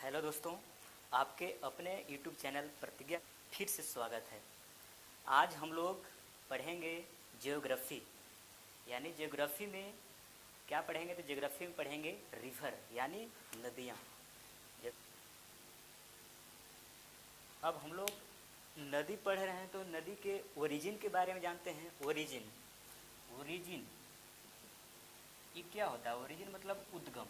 Hello दोस्तों, आपके अपने YouTube चैनल प्रतिज्ञा फिर से स्वागत है। आज हम लोग पढ़ेंगे ज्योग्राफी। यानी ज्योग्राफी में क्या पढ़ेंगे? तो ज्योग्राफी में पढ़ेंगे रिवर यानी नदियाँ। अब हम लोग नदी पढ़ रहे हैं तो नदी के ओरिजिन के बारे में जानते हैं। ओरिजिन ये क्या होता है? ओरिजिन मतलब उद्गम।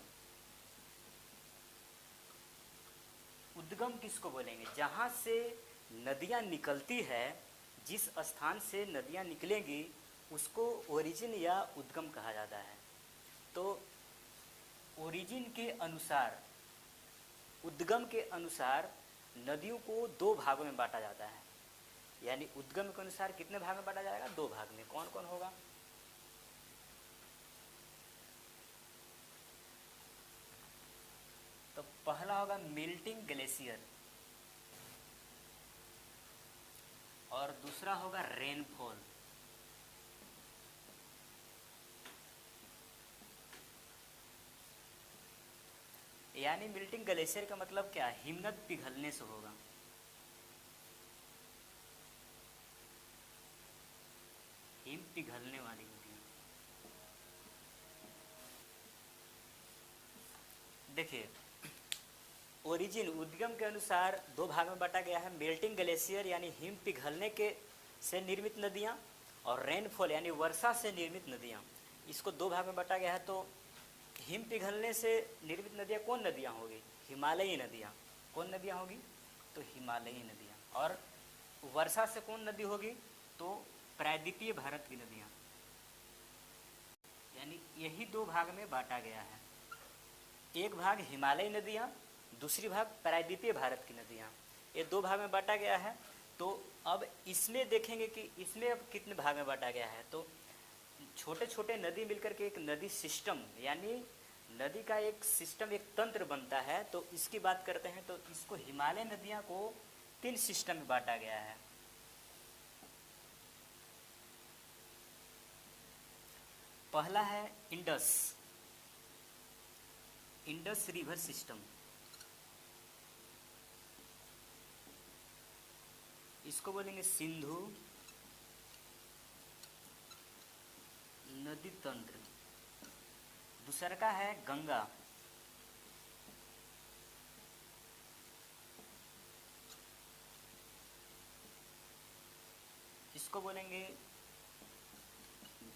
उद्गम किसको बोलेंगे? जहाँ से नदियाँ निकलती है, जिस स्थान से नदियाँ निकलेंगी उसको ओरिजिन या उद्गम कहा जाता है। तो ओरिजिन के अनुसार, उद्गम के अनुसार नदियों को दो भागों में बांटा जाता है। यानी उद्गम के अनुसार कितने भाग में बांटा जाएगा? दो भाग में। कौन कौन होगा? तो पहला होगा मेल्टिंग ग्लेशियर और दूसरा होगा रेनफॉल। यानी मेल्टिंग ग्लेशियर का मतलब क्या? हिमनद पिघलने से होगा। हिम पिघलने वाली नदियाँ। देखिए, ओरिजिन उद्गम के अनुसार दो भाग में बांटा गया है। मेल्टिंग ग्लेशियर यानी हिम पिघलने के से निर्मित नदियाँ, और रेनफॉल यानी वर्षा से निर्मित नदियाँ। इसको दो भाग में बांटा गया है। तो हिम पिघलने से निर्मित नदियाँ कौन नदियाँ होगी? हिमालयी नदियाँ। कौन नदियाँ होगी? तो हिमालयी नदियाँ। और वर्षा से कौन नदी होगी? तो प्रायद्वीपीय भारत की नदियाँ। यानी यही दो भाग में बांटा गया है। एक भाग हिमालयी नदियाँ, दूसरी भाग प्रायद्वीपीय भारत की नदियाँ। ये दो भाग में बांटा गया है। तो अब इसमें देखेंगे कि इसमें अब कितने भाग में बांटा गया है। तो छोटे छोटे नदी मिलकर के एक नदी सिस्टम, यानी नदी का एक सिस्टम, एक तंत्र बनता है। तो इसकी बात करते हैं तो इसको हिमालय नदियाँ को तीन सिस्टम में बांटा गया है। पहला है इंडस रिवर सिस्टम। इसको बोलेंगे सिंधु नदी तंत्र। दूसरा का है गंगा। इसको बोलेंगे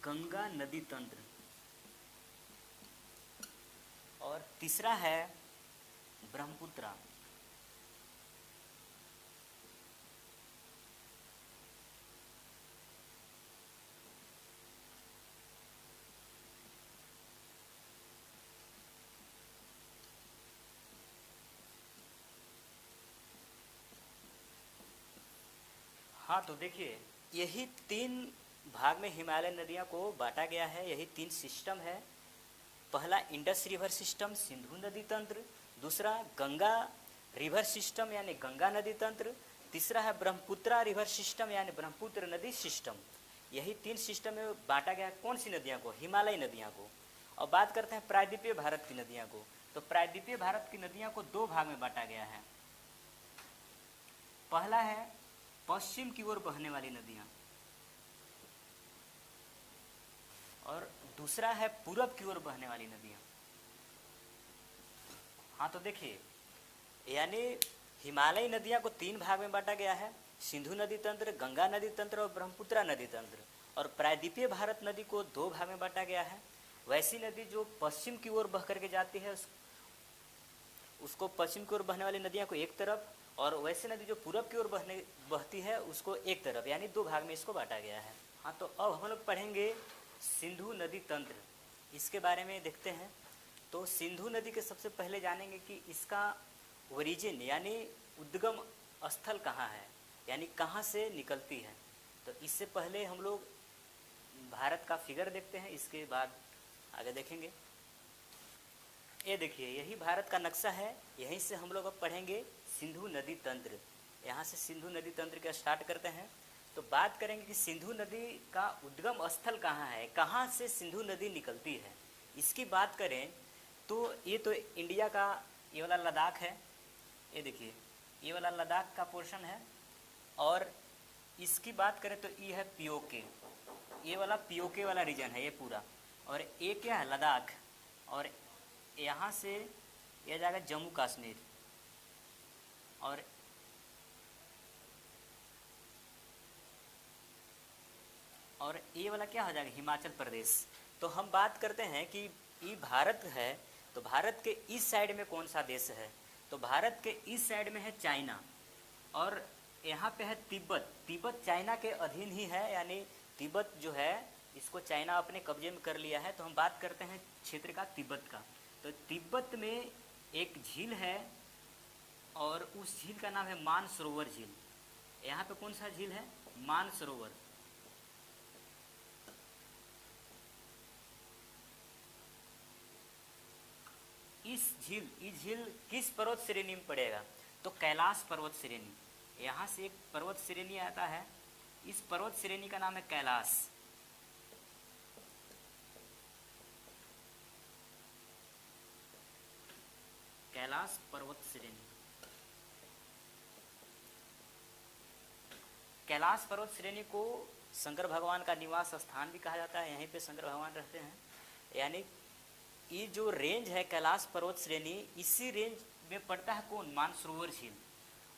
गंगा नदी तंत्र। और तीसरा है ब्रह्मपुत्रा। हाँ, तो देखिए, यही तीन भाग में हिमालय नदियाँ को बांटा गया है। यही तीन सिस्टम है। पहला इंडस रिवर सिस्टम, सिंधु नदी तंत्र। दूसरा गंगा रिवर सिस्टम यानी गंगा नदी तंत्र। तीसरा है ब्रह्मपुत्रा रिवर सिस्टम यानी ब्रह्मपुत्र नदी सिस्टम। यही तीन सिस्टम में बांटा गया है। कौन सी नदियाँ को? हिमालयी नदियाँ को। और बात करते हैं प्रायद्वीपीय भारत की नदियाँ को। तो प्रायद्वीपीय भारत की नदियाँ को दो भाग में बांटा गया है। पहला है पश्चिम की ओर बहने वाली नदियाँ, और दूसरा है पूरब की ओर बहने वाली नदियाँ। हाँ, तो देखिए, यानी हिमालयी नदियाँ को तीन भाग में बांटा गया है। सिंधु नदी तंत्र, गंगा नदी तंत्र और ब्रह्मपुत्रा नदी तंत्र। और प्रायद्वीपीय भारत नदी को दो भाग में बांटा गया है। वैसी नदी जो पश्चिम की ओर बह करके जाती है उसको पश्चिम की ओर बहने वाली नदियाँ को एक तरफ, और वैसी नदी जो पूरब की ओर बहती है उसको एक तरफ। यानी दो भाग में इसको बांटा गया है। हाँ, तो अब हम लोग पढ़ेंगे सिंधु नदी तंत्र। इसके बारे में देखते हैं। तो सिंधु नदी के सबसे पहले जानेंगे कि इसका ओरिजिन यानी उद्गम स्थल कहाँ है, यानी कहाँ से निकलती है। तो इससे पहले हम लोग भारत का फिगर देखते हैं, इसके बाद आगे देखेंगे। ये देखिए, यही भारत का नक्शा है। यहीं से हम लोग अब पढ़ेंगे सिंधु नदी तंत्र। यहाँ से सिंधु नदी तंत्र का स्टार्ट करते हैं। तो बात करेंगे कि सिंधु नदी का उद्गम स्थल कहाँ है, कहाँ से सिंधु नदी निकलती है। इसकी बात करें तो ये तो इंडिया का ये वाला लद्दाख है। ये देखिए ये वाला लद्दाख का पोर्शन है, और इसकी बात करें तो ये है पीओके, ये वाला पीओके वाला रीजन है ये पूरा, और ये क्या है लद्दाख, और यहाँ से ये जाएगा जम्मू कश्मीर, और ये वाला क्या हो जाएगा हिमाचल प्रदेश। तो हम बात करते हैं कि ये भारत है, तो भारत के इस साइड में कौन सा देश है, तो भारत के इस साइड में है चाइना, और यहाँ पे है तिब्बत। तिब्बत चाइना के अधीन ही है, यानी तिब्बत जो है इसको चाइना अपने कब्जे में कर लिया है। तो हम बात करते हैं क्षेत्र का तिब्बत का, तो तिब्बत में एक झील है और उस झील का नाम है मानसरोवर झील। यहाँ पे कौन सा झील है, मानसरोवर। इस झील किस पर्वत श्रेणी में पड़ेगा, तो कैलाश पर्वत श्रेणी। यहाँ से एक पर्वत श्रेणी आता है, इस पर्वत श्रेणी का नाम है कैलाश। कैलाश पर्वत श्रेणी। कैलाश पर्वत श्रेणी को शंकर भगवान का निवास स्थान भी कहा जाता है, यहीं पे शंकर भगवान रहते हैं। यानी ये जो रेंज है कैलाश पर्वत श्रेणी, इसी रेंज में पड़ता है कौन, मानसरोवर झील।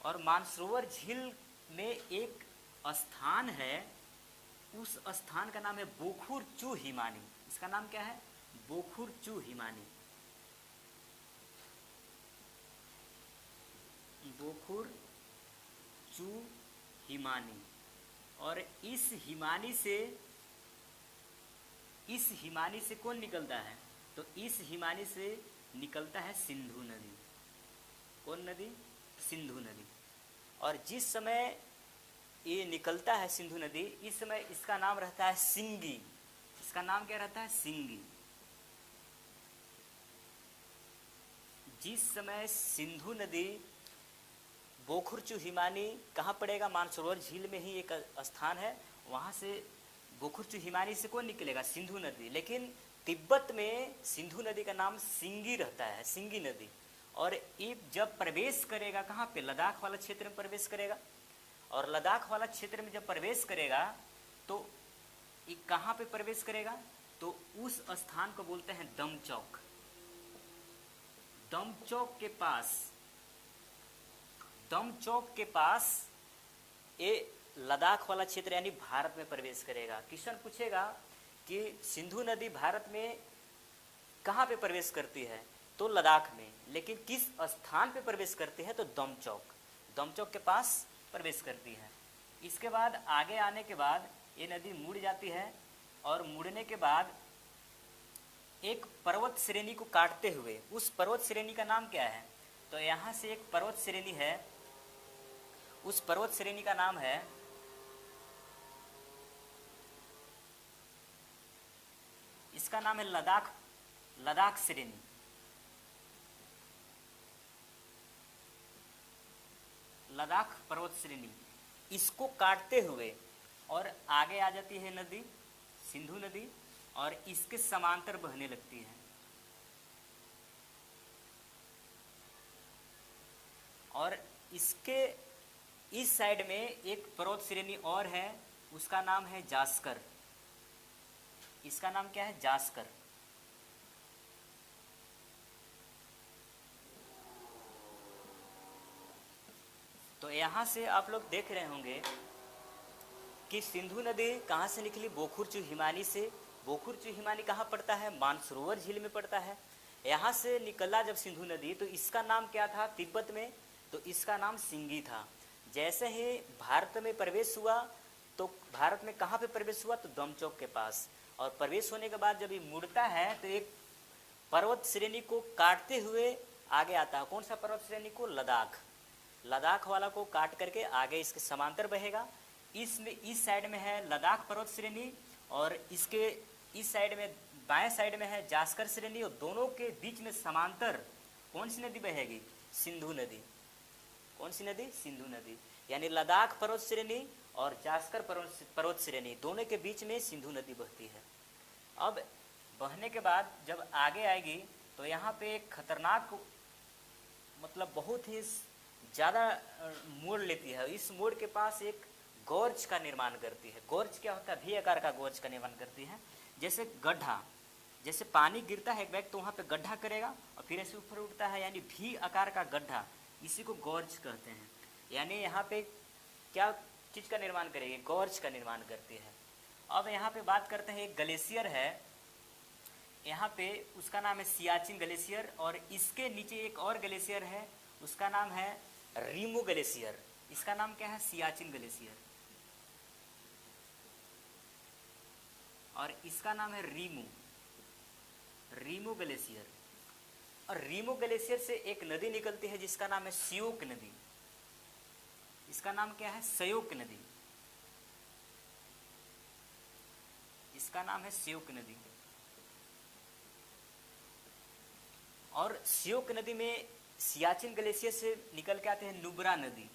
और मानसरोवर झील में एक स्थान है, उस स्थान का नाम है बोखुर चू हिमानी। इसका नाम क्या है, बोखुर चू हिमानी। बोखुर चू हिमानी। और इस हिमानी से कौन निकलता है, तो इस हिमानी से निकलता है सिंधु नदी। कौन नदी, सिंधु नदी। और जिस समय ये निकलता है सिंधु नदी, इस समय इसका नाम रहता है सिंगी। इसका नाम क्या रहता है, सिंगी। जिस समय सिंधु नदी बोखुरचू हिमानी कहाँ पड़ेगा, मानसरोवर झील में ही एक स्थान है, वहाँ से बोखुरचू हिमानी से कौन निकलेगा, सिंधु नदी। लेकिन तिब्बत में सिंधु नदी का नाम सिंगी रहता है, सिंगी नदी। और ये जब प्रवेश करेगा कहाँ पे, लद्दाख वाला क्षेत्र में प्रवेश करेगा। और लद्दाख वाला क्षेत्र में जब प्रवेश करेगा तो ये कहाँ पे प्रवेश करेगा, तो उस स्थान को बोलते हैं दमचौक। दमचौक के पास ये लद्दाख वाला क्षेत्र यानी भारत में प्रवेश करेगा। क्वेश्चन पूछेगा कि सिंधु नदी भारत में कहाँ पे प्रवेश करती है, तो लद्दाख में, लेकिन किस स्थान पे प्रवेश करती है, तो दमचौक के पास प्रवेश करती है। इसके बाद आगे आने के बाद ये नदी मुड़ जाती है, और मुड़ने के बाद एक पर्वत श्रेणी को काटते हुए, उस पर्वत श्रेणी का नाम क्या है, तो यहाँ से एक पर्वत श्रेणी है, उस पर्वत श्रेणी का नाम है इसका नाम है लद्दाख श्रेणी। लद्दाख पर्वत श्रेणी। इसको काटते हुए और आगे आ जाती है नदी सिंधु नदी, और इसके समांतर बहने लगती है। और इसके इस साइड में एक पर्वत श्रेणी और है, उसका नाम है जास्कर। इसका नाम क्या है, जास्कर। तो यहाँ से आप लोग देख रहे होंगे कि सिंधु नदी कहाँ से निकली, बोखुरचू हिमानी से। बोखुरचू हिमानी कहाँ पड़ता है, मानसरोवर झील में पड़ता है। यहाँ से निकला जब सिंधु नदी, तो इसका नाम क्या था तिब्बत में, तो इसका नाम सिंगी था। जैसे ही भारत में प्रवेश हुआ, तो भारत में कहाँ पे प्रवेश हुआ, तो दमचौक के पास। और प्रवेश होने के बाद जब ये मुड़ता है तो एक पर्वत श्रेणी को काटते हुए आगे आता है। कौन सा पर्वत श्रेणी को, लद्दाख वाला को काट करके आगे इसके समांतर बहेगा। इसमें इस साइड में है लद्दाख पर्वत श्रेणी, और इसके इस साइड में बाएं साइड में है जास्कर श्रेणी, और दोनों के बीच में समांतर कौन सी नदी बहेगी, सिंधु नदी। कौन सी नदी, सिंधु नदी। यानी लद्दाख पर्वत श्रेणी और जास्कर पर्वत श्रेणी दोनों के बीच में सिंधु नदी बहती है। अब बहने के बाद जब आगे आएगी तो यहाँ पे एक खतरनाक, मतलब बहुत ही ज़्यादा मोड़ लेती है। इस मोड़ के पास एक गोर्ज का निर्माण करती है। गोर्ज क्या होता है? भी आकार का गोर्ज का निर्माण करती है। जैसे गड्ढा, जैसे पानी गिरता है एक बैग तो वहाँ पे गड्ढा करेगा और फिर ऐसे ऊपर उठता है, यानी भी आकार का गड्ढा, इसी को गोर्ज कहते हैं। यानी यहाँ पे क्या चीज़ का निर्माण करेगी? गोर्ज का निर्माण करती है। अब यहाँ पे बात करते हैं, एक ग्लेशियर है यहाँ पे, उसका नाम है सियाचिन ग्लेशियर, और इसके नीचे एक और ग्लेशियर है, उसका नाम है रीमू ग्लेशियर। इसका नाम क्या है? सियाचिन ग्लेशियर, और इसका नाम है रीमू ग्लेशियर। और रीमू ग्लेशियर से एक नदी निकलती है जिसका नाम है श्योक नदी। इसका नाम क्या है? श्योक नदी। इसका नाम है श्योक नदी। और श्योक नदी में सियाचिन ग्लेशियर से निकल के आते हैं नुब्रा नदी।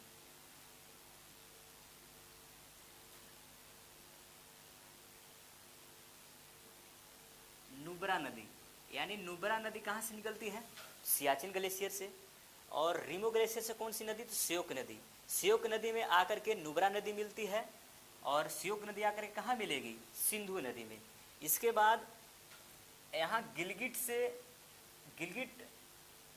नुब्रा नदी, यानी नुब्रा नदी कहाँ से निकलती है? सियाचिन ग्लेशियर से। और रीमो ग्लेशियर से कौन सी नदी? तो श्योक नदी। श्योक नदी में आकर के नुब्रा नदी मिलती है, और श्योक नदी आकर के कहाँ मिलेगी? सिंधु नदी में। इसके बाद यहाँ गिलगिट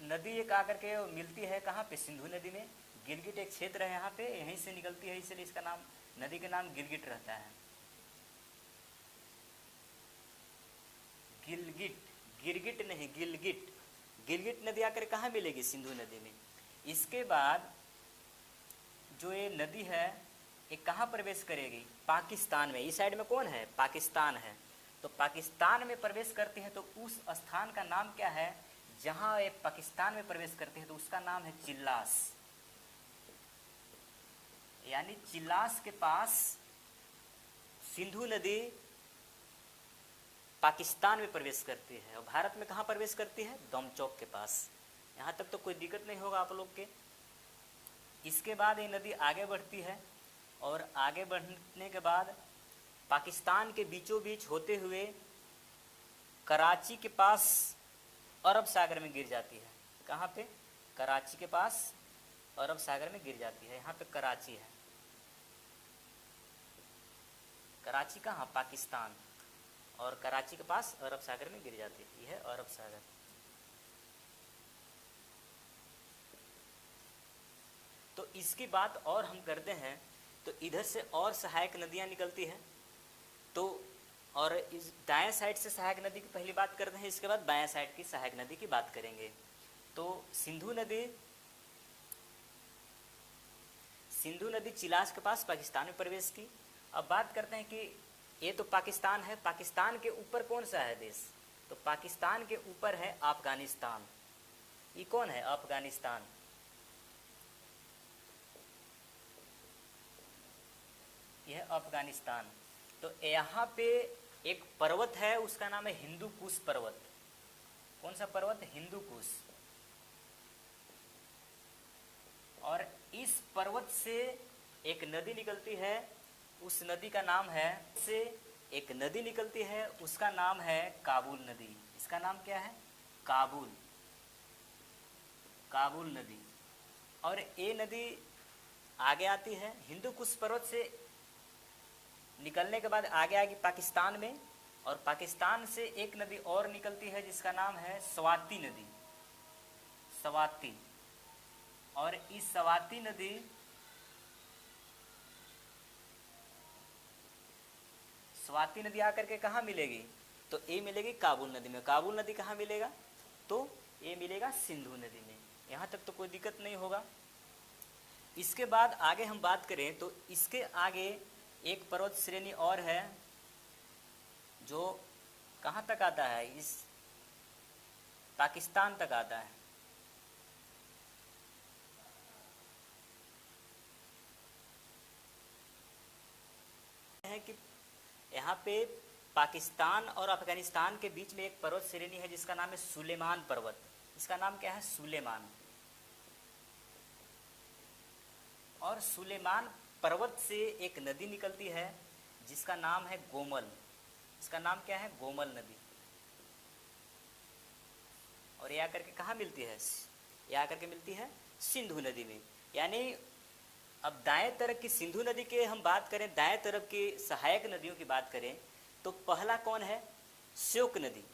नदी एक आकर के मिलती है कहाँ पे? सिंधु नदी में। गिलगिट एक क्षेत्र है यहाँ पे, यहीं से निकलती है, इसलिए इसका नाम, नदी का नाम गिलगिट रहता है। गिरगिट नहीं, गिलगिट नदी आकर कहाँ मिलेगी? सिंधु नदी में। इसके बाद जो ये नदी है ये कहाँ प्रवेश करेगी? पाकिस्तान में। इस साइड में कौन है? पाकिस्तान है। तो पाकिस्तान में प्रवेश करती है तो उस स्थान का नाम क्या है? जहाँ ये पाकिस्तान में प्रवेश करती है तो उसका नाम है चिल्लास। यानी चिल्लास के पास सिंधु नदी पाकिस्तान में प्रवेश करती है। और भारत में कहाँ प्रवेश करती है? दमचौक के पास। यहाँ तक तो कोई दिक्कत नहीं होगा आप लोग के। इसके बाद ये नदी आगे बढ़ती है, और आगे बढ़ने के बाद पाकिस्तान के बीचों बीच होते हुए कराची के पास अरब सागर में गिर जाती है। कहाँ पे? कराची के पास अरब सागर में गिर जाती है। यहाँ पे कराची है। कराची कहाँ? पाकिस्तान। और कराची के पास अरब सागर में गिर जाती है। यह है अरब सागर। तो इसकी बात और हम करते हैं तो इधर से और सहायक नदियाँ निकलती हैं। तो और इस दाएं साइड से सहायक नदी की पहली बात करते हैं, इसके बाद बाएं साइड की सहायक नदी की बात करेंगे। तो सिंधु नदी चिलास के पास पाकिस्तान में प्रवेश की। अब बात करते हैं कि ये तो पाकिस्तान है, पाकिस्तान के ऊपर कौन सा है देश? तो पाकिस्तान के ऊपर है अफगानिस्तान। ये कौन है? अफगानिस्तान। यह अफगानिस्तान। तो यहाँ पे एक पर्वत है, उसका नाम है हिंदू कुश पर्वत। कौन सा पर्वत? हिंदू कुश। और इस पर्वत से एक नदी निकलती है, उस नदी का नाम है, से एक नदी निकलती है, उसका नाम है काबुल नदी। इसका नाम क्या है? काबुल नदी। और ये नदी आगे आती है हिंदू कुश पर्वत से निकलने के बाद आगे आएगी पाकिस्तान में, और पाकिस्तान से एक नदी और निकलती है जिसका नाम है स्वाति नदी। स्वाति। और इस स्वाति नदी आकर के कहाँ मिलेगी? तो ये मिलेगी काबुल नदी में। काबुल नदी कहाँ मिलेगा? तो ये मिलेगा सिंधु नदी में। यहाँ तक तो कोई दिक्कत नहीं होगा। इसके बाद आगे हम बात करें तो इसके आगे एक पर्वत श्रेणी और है जो कहाँ तक आता है? इस पाकिस्तान तक आता है कि यहाँ पे पाकिस्तान और अफगानिस्तान के बीच में एक पर्वत श्रेणी है जिसका नाम है सुलेमान पर्वत। इसका नाम क्या है? सुलेमान। और सुलेमान पर्वत से एक नदी निकलती है जिसका नाम है गोमल। इसका नाम क्या है? गोमल नदी। और ये आकर के कहाँ मिलती है? ये आकर के मिलती है सिंधु नदी में। यानी अब दाएं तरफ की सिंधु नदी के हम बात करें, दाएं तरफ की सहायक नदियों की बात करें तो पहला कौन है? श्योक नदी।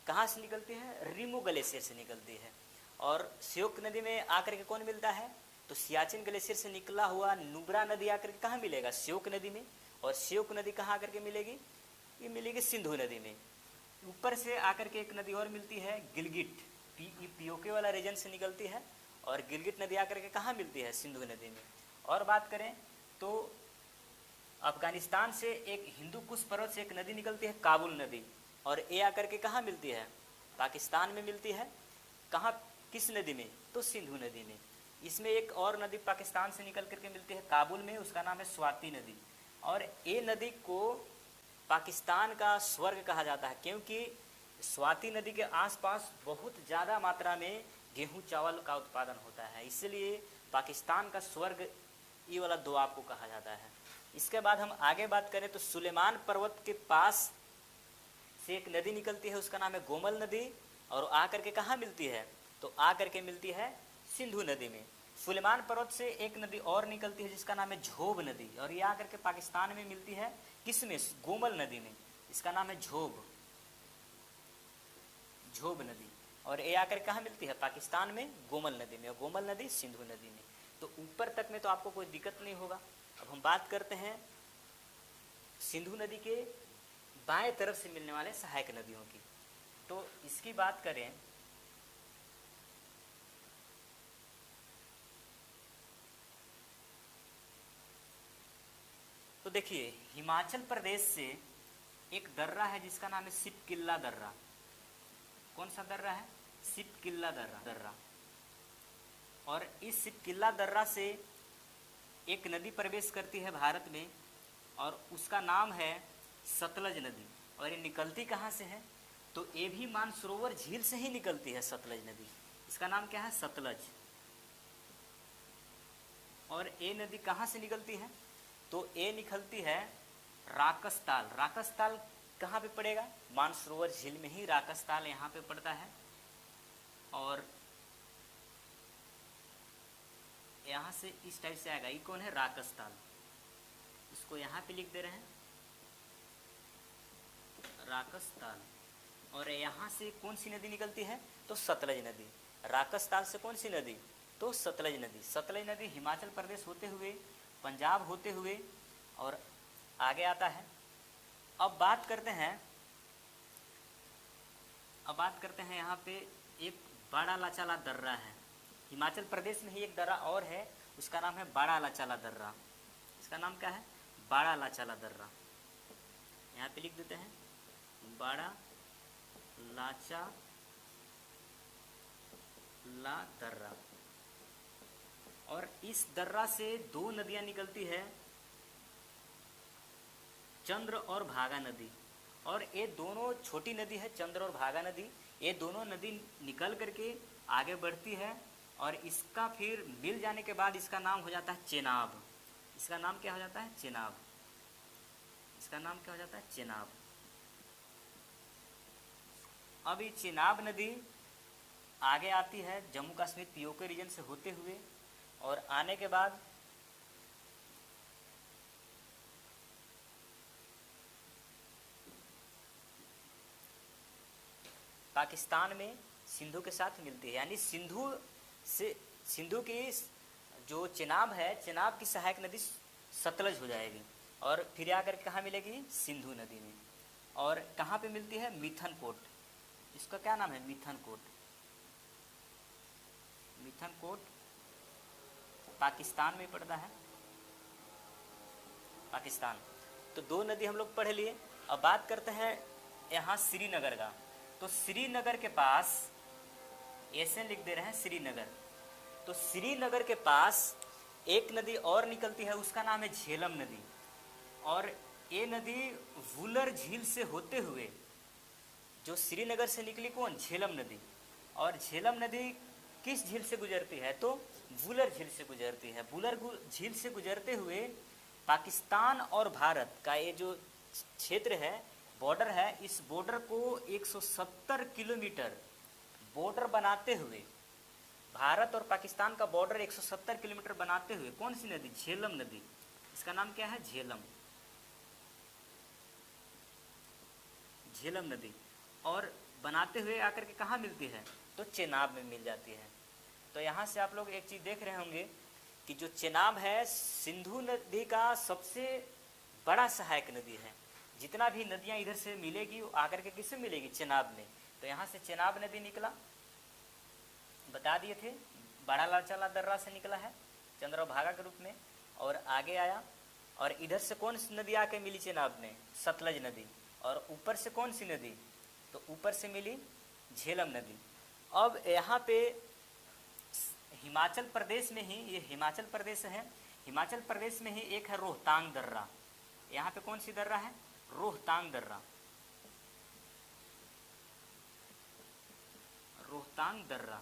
कहाँ से निकलती है? रिमो ग्लेशियर से निकलती है। और श्योक नदी में आकर के कौन मिलता है? तो सियाचिन ग्लेशियर से निकला हुआ नुब्रा नदी आकर के कहाँ मिलेगा? श्योक नदी में। और श्योक नदी कहाँ आकर के मिलेगी? ये मिलेगी सिंधु नदी में। ऊपर से आकर के एक नदी और मिलती है गिलगिट, पीओके वाला रीजन से निकलती है। और गिलगिट नदी आकर के कहाँ मिलती है? सिंधु नदी में। और बात करें तो अफगानिस्तान से एक हिंदू कुश पर्वत से एक नदी निकलती है काबुल नदी, और ये आकर के कहाँ मिलती है? पाकिस्तान में मिलती है। कहाँ, किस नदी में? तो सिंधु नदी में। इसमें एक और नदी पाकिस्तान से निकल करके मिलती है काबुल में, उसका नाम है स्वाति नदी। और ये नदी को पाकिस्तान का स्वर्ग कहा जाता है, क्योंकि स्वाति नदी के आसपास बहुत ज़्यादा मात्रा में गेहूं चावल का उत्पादन होता है, इसलिए पाकिस्तान का स्वर्ग ये वाला दोआब को कहा जाता है। इसके बाद हम आगे बात करें तो सुलेमान पर्वत के पास से एक नदी निकलती है, उसका नाम है गोमल नदी। और आकर के कहाँ मिलती है? तो आकर के मिलती है सिंधु नदी में। सुलेमान पर्वत से एक नदी और निकलती है जिसका नाम है झोब नदी, और ये आकर के पाकिस्तान में मिलती है। किस में? गोमल नदी में। इसका नाम है झोब नदी। और ये आकर कहाँ मिलती है? पाकिस्तान में गोमल नदी में। और गोमल नदी सिंधु नदी में। तो ऊपर तक में तो आपको कोई दिक्कत नहीं होगा। अब हम बात करते हैं सिंधु नदी के बाएं तरफ से मिलने वाले सहायक नदियों की। तो इसकी बात करें तो देखिए, हिमाचल प्रदेश से एक दर्रा है जिसका नाम है सिपकिल्ला दर्रा। कौन सा दर्रा है? सिपकिल्ला दर्रा। और इस सिपकिल्ला दर्रा से एक नदी प्रवेश करती है भारत में, और उसका नाम है सतलज नदी। और ये निकलती कहाँ से है? तो ये भी मानसरोवर झील से ही निकलती है सतलज नदी। इसका नाम क्या है? सतलज। और ये नदी कहाँ से निकलती है? तो ये निकलती है राकसताल। राकसताल कहाँ पे पड़ेगा? मानसरोवर झील में ही राकसताल यहाँ पे पड़ता है। और यहाँ से इस टाइप से आएगा। ये कौन है? राकसताल। इसको यहाँ पे लिख दे रहे हैं राकसताल। और यहाँ से कौन सी नदी निकलती है? तो सतलज नदी। राकसताल से कौन सी नदी? तो सतलज नदी। सतलज नदी हिमाचल प्रदेश होते हुए, पंजाब होते हुए और आगे आता है। अब बात करते हैं यहाँ पे एक बड़ा लाचाला दर्रा है। हिमाचल प्रदेश में ही एक दर्रा और है, उसका नाम है बड़ा लाचाला दर्रा। इसका नाम क्या है? बड़ा लाचाला दर्रा। यहाँ पे लिख देते हैं बड़ा लाचाला दर्रा। और इस दर्रा से दो नदियाँ निकलती है, चंद्र और भागा नदी। और ये दोनों छोटी नदी है, चंद्र और भागा नदी। ये दोनों नदी निकल करके आगे बढ़ती है, और इसका फिर मिल जाने के बाद इसका नाम हो जाता है चेनाब। इसका नाम क्या हो जाता है? चेनाब। इसका नाम क्या हो जाता है? चेनाब। अब ये चेनाब नदी आगे आती है जम्मू कश्मीर पीओके रीजन से होते हुए, और आने के बाद पाकिस्तान में सिंधु के साथ मिलती है। यानी सिंधु की जो चेनाब है, चेनाब की सहायक नदी सतलज हो जाएगी, और फिर आकर कहाँ मिलेगी? सिंधु नदी में। और कहाँ पे मिलती है? मिथनकोट। इसका क्या नाम है? मिथनकोट। मिथनकोट पाकिस्तान में पड़ता है, पाकिस्तान। तो दो नदी हम लोग पढ़ लिए। अब बात करते हैं यहाँ श्रीनगर का। तो श्रीनगर के पास, ऐसे लिख दे रहे हैं श्रीनगर। तो श्रीनगर के पास एक नदी और निकलती है, उसका नाम है झेलम नदी। और ये नदी वुलर झील से होते हुए, जो श्रीनगर से निकली कौन? झेलम नदी। और झेलम नदी किस झील से गुजरती है? तो वुलर झील से गुजरती है। वुलर झील से गुजरते हुए पाकिस्तान और भारत का ये जो क्षेत्र है, बॉर्डर है, इस बॉर्डर को 170 किलोमीटर बॉर्डर बनाते हुए भारत और पाकिस्तान का बॉर्डर 170 किलोमीटर बनाते हुए कौन सी नदी? झेलम नदी। इसका नाम क्या है? झेलम, झेलम नदी। और बनाते हुए आकर के कहाँ मिलती है? तो चेनाब में मिल जाती है। तो यहाँ से आप लोग एक चीज़ देख रहे होंगे कि जो चेनाब है सिंधु नदी का सबसे बड़ा सहायक नदी है। जितना भी नदियाँ इधर से मिलेगी वो आकर के किससे मिलेगी? चेनाब में। तो यहाँ से चेनाब नदी निकला, बता दिए थे, बड़ा लालचला दर्रा से निकला है चंद्रभागा के रूप में, और आगे आया। और इधर से कौन सी नदी आके मिली चेनाब में? सतलज नदी। और ऊपर से कौन सी नदी? तो ऊपर से मिली झेलम नदी। अब यहाँ पे हिमाचल प्रदेश में ही, ये हिमाचल प्रदेश है, हिमाचल प्रदेश में ही एक है रोहतांग दर्रा। यहाँ पे कौन सी दर्रा है? रोहतांग दर्रा, रोहतांग दर्रा।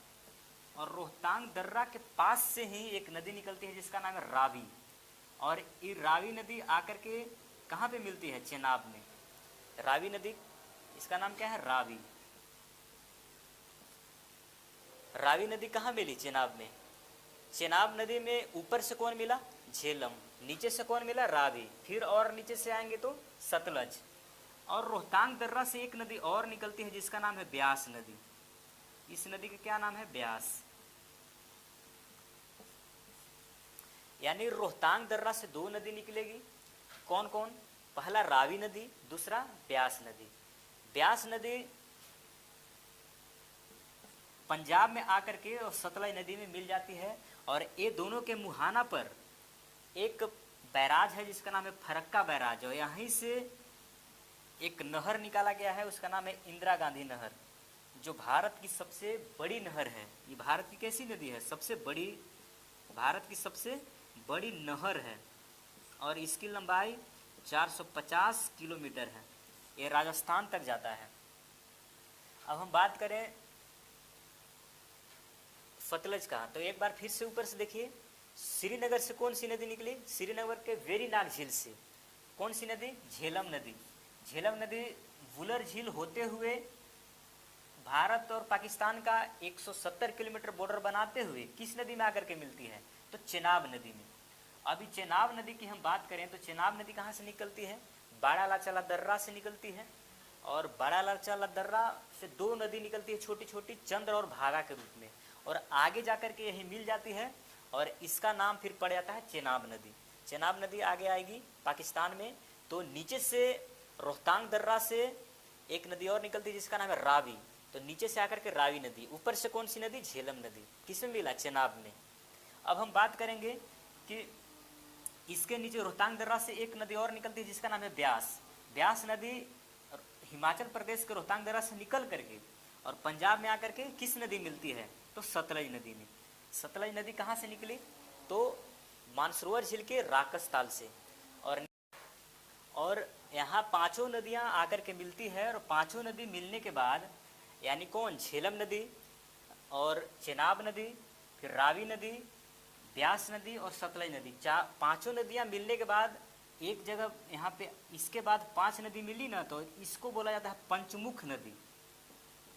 और रोहतांग दर्रा के पास से ही एक नदी निकलती है जिसका नाम है रावी। और ये रावी नदी आकर के कहाँ पे मिलती है? चेनाब में। रावी नदी, इसका नाम क्या है? रावी। रावी नदी कहाँ मिली? चेनाब में। चेनाब नदी में ऊपर से कौन मिला? झेलम। नीचे से कौन मिला? रावी। फिर और नीचे से आएंगे तो सतलज। और रोहतांग दर्रा से एक नदी और निकलती है जिसका नाम है ब्यास नदी। इस नदी का क्या नाम है? ब्यास। यानी रोहतांग दर्रा से दो नदी निकलेगी। कौन कौन? पहला रावी नदी, दूसरा ब्यास नदी। ब्यास नदी पंजाब में आकर के और सतलज नदी में मिल जाती है। और ये दोनों के मुहाना पर एक बैराज है जिसका नाम है फरक्का बैराज। और यहीं से एक नहर निकाला गया है, उसका नाम है इंदिरा गांधी नहर, जो भारत की सबसे बड़ी नहर है। ये भारत की कैसी नदी है? सबसे बड़ी, भारत की सबसे बड़ी नहर है। और इसकी लंबाई 450 किलोमीटर है। ये राजस्थान तक जाता है। अब हम बात करें सतलज का, तो एक बार फिर से ऊपर से देखिए, श्रीनगर से कौन सी नदी निकली? श्रीनगर के वेरीनाग झील से। कौन सी नदी? झेलम नदी। झेलम नदी वुलर झील होते हुए भारत और पाकिस्तान का 170 किलोमीटर बॉर्डर बनाते हुए किस नदी में आकर के मिलती है? तो चेनाब नदी में। अभी चेनाब नदी की हम बात करें तो चेनाब नदी कहाँ से निकलती है? बड़ा लालचला दर्रा से निकलती है। और बड़ा लालचला दर्रा से दो नदी निकलती है छोटी छोटी, चंद्र और भागा के रूप में। और आगे जाकर के यही मिल जाती है और इसका नाम फिर पड़ जाता है चेनाब नदी। चेनाब नदी आगे आएगी पाकिस्तान में। तो नीचे से रोहतांग दर्रा से एक नदी और निकलती है जिसका नाम है रावी। तो नीचे से आकर के रावी नदी। ऊपर से कौन सी नदी? झेलम नदी। किसमें मिला? चेनाब में। अब हम बात करेंगे कि इसके नीचे रोहतांग दर्रा से एक नदी और निकलती है जिसका नाम है ब्यास। ब्यास नदी हिमाचल प्रदेश के रोहतांग दर्रा से निकल करके और पंजाब में आकर के किस नदी मिलती है? तो सतलज नदी में। सतलज नदी कहाँ से निकली? तो मानसरोवर झील के राकस ताल से। और यहाँ पांचों नदियाँ आकर के मिलती है। और पांचों नदी मिलने के बाद यानी कौन? झेलम नदी और चेनाब नदी, फिर रावी नदी, ब्यास नदी और सतलज नदी। पांचों नदियाँ मिलने के बाद एक जगह यहाँ पे इसके बाद 5 नदी मिली ना, तो इसको बोला जाता है पंचमुख नदी।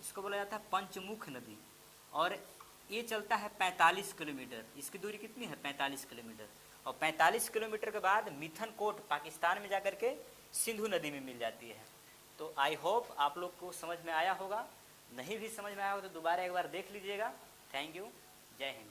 इसको बोला जाता है पंचमुख नदी। और ये चलता है 45 किलोमीटर। इसकी दूरी कितनी है? 45 किलोमीटर। और 45 किलोमीटर के बाद मिथनकोट पाकिस्तान में जाकर के सिंधु नदी में मिल जाती है। तो आई होप आप लोग को समझ में आया होगा। नहीं भी समझ में आया हो तो दोबारा एक बार देख लीजिएगा। Thank you. जय हिंद।